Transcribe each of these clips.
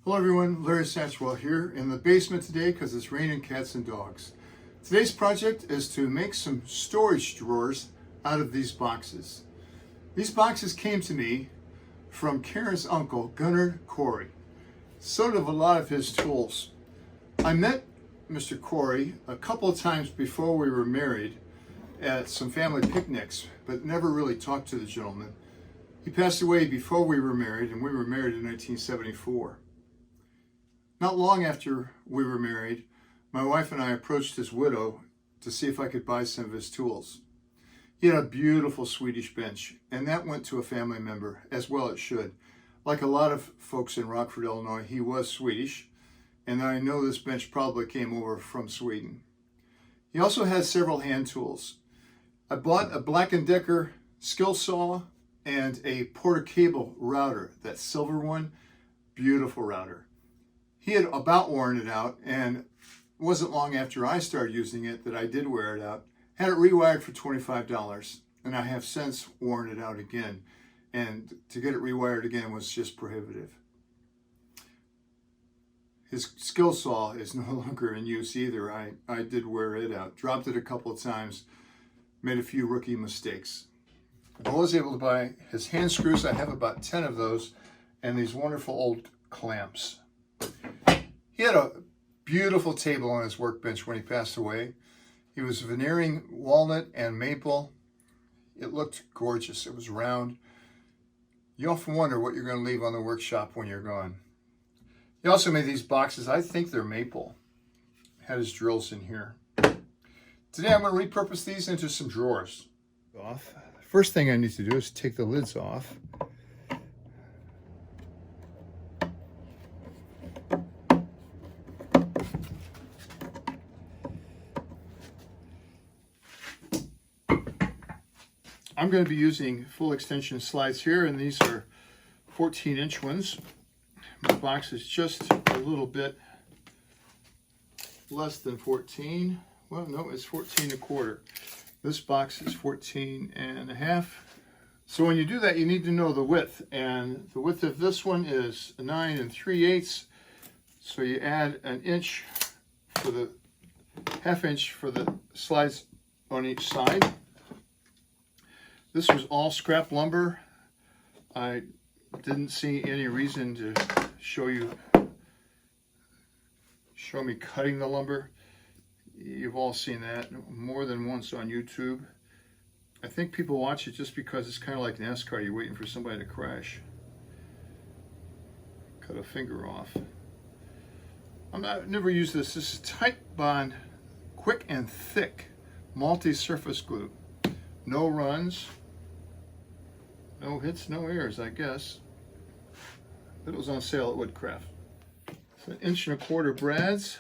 Hello everyone, Larry Satchwell here in the basement today because it's raining cats and dogs. Today's project is to make some storage drawers out of these boxes. These boxes came to me from Karen's uncle, Gunnard Corey. So did a lot of his tools. I met Mr. Corey a couple of times before we were married at some family picnics, but never really talked to the gentleman. He passed away before we were married, and we were married in 1974. Not long after we were married, my wife and I approached his widow to see if I could buy some of his tools. He had a beautiful Swedish bench, and that went to a family member, as well it should. Like a lot of folks in Rockford, Illinois, he was Swedish, and I know this bench probably came over from Sweden. He also had several hand tools. I bought a Black & Decker skill saw and a Porter cable router, that silver one, beautiful router. He had about worn it out, and it wasn't long after I started using it that I did wear it out. Had it rewired for $25, and I have since worn it out again. And to get it rewired again was just prohibitive. His skill saw is no longer in use either. I did wear it out. Dropped it a couple of times, made a few rookie mistakes. I was able to buy his hand screws. I have about 10 of those, and these wonderful old clamps. He had a beautiful table on his workbench when he passed away. He was veneering walnut and maple. It looked gorgeous. It was round. You often wonder what you're going to leave on the workshop when you're gone. He also made these boxes. I think they're maple. Had his drills in here. Today I'm going to repurpose these into some drawers. First thing I need to do is take the lids off. I'm going to be using full extension slides here, and these are 14-inch ones. My box is just a little bit less than 14. Well, no, it's 14 1/4. This box is 14 1/2. So when you do that, you need to know the width, and the width of this one is 9 3/8. So you add an inch for the ½ inch for the slides on each side. This was all scrap lumber. I didn't see any reason to show me cutting the lumber. You've all seen that more than once on YouTube. I think people watch it just because it's kind of like NASCAR. You're waiting for somebody to crash. Cut a finger off. I've never used this. This is Tight Bond Quick and Thick multi-surface glue. No runs. No hits, no errors, I guess. But it was on sale at Woodcraft. It's an 1 1/4 brads.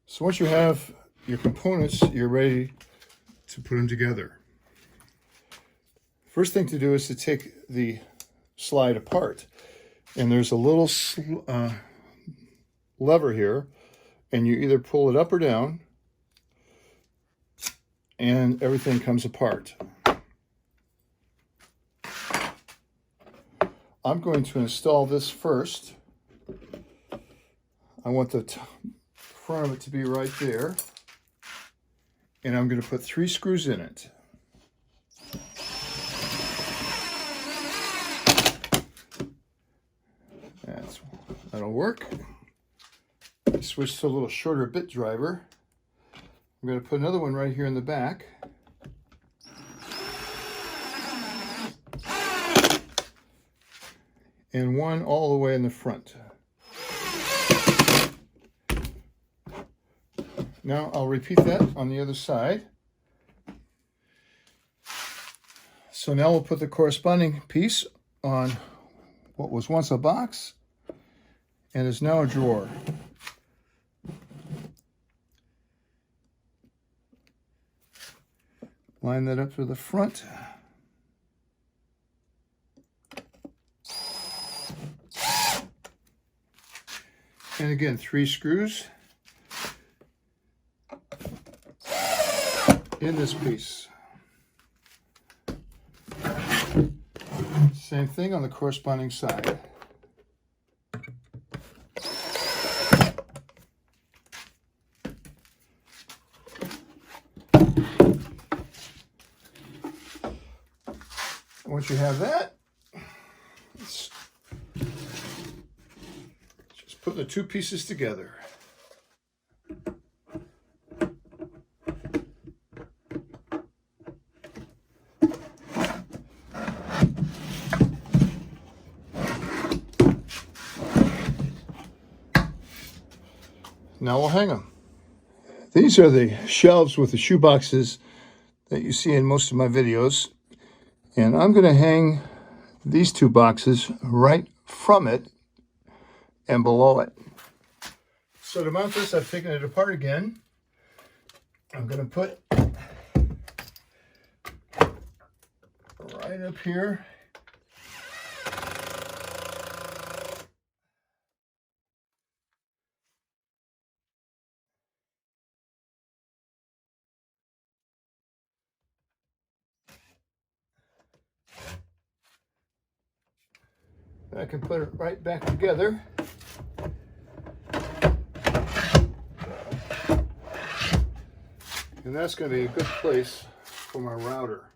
So once you have your components, you're ready to put them together. First thing to do is to take the slide apart, and there's a little lever here, and you either pull it up or down, and everything comes apart. I'm going to install this first. I want the front of it to be right there, and I'm going to put 3 screws in it. That'll work. I switched to a little shorter bit driver. I'm going to put another one right here in the back. And one all the way in the front. Now I'll repeat that on the other side. So now we'll put the corresponding piece on what was once a box and is now a drawer. Line that up to the front. And again, 3 screws in this piece. Same thing on the corresponding side. Once you have that, let's just put the 2 pieces together. Now we'll hang them. These are the shelves with the shoe boxes that you see in most of my videos. And I'm going to hang these 2 boxes right from it and below it. So to mount this, I've taken it apart again. I'm going to put right up here. I can put it right back together. And that's going to be a good place for my router.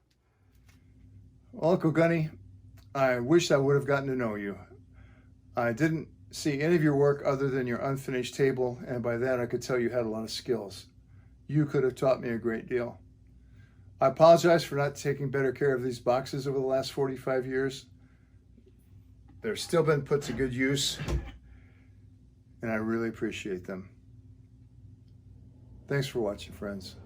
Well, Uncle Gunny, I wish I would have gotten to know you. I didn't see any of your work other than your unfinished table, and by that I could tell you had a lot of skills. You could have taught me a great deal. I apologize for not taking better care of these boxes over the last 45 years. They've still been put to good use, and I really appreciate them. Thanks for watching, friends.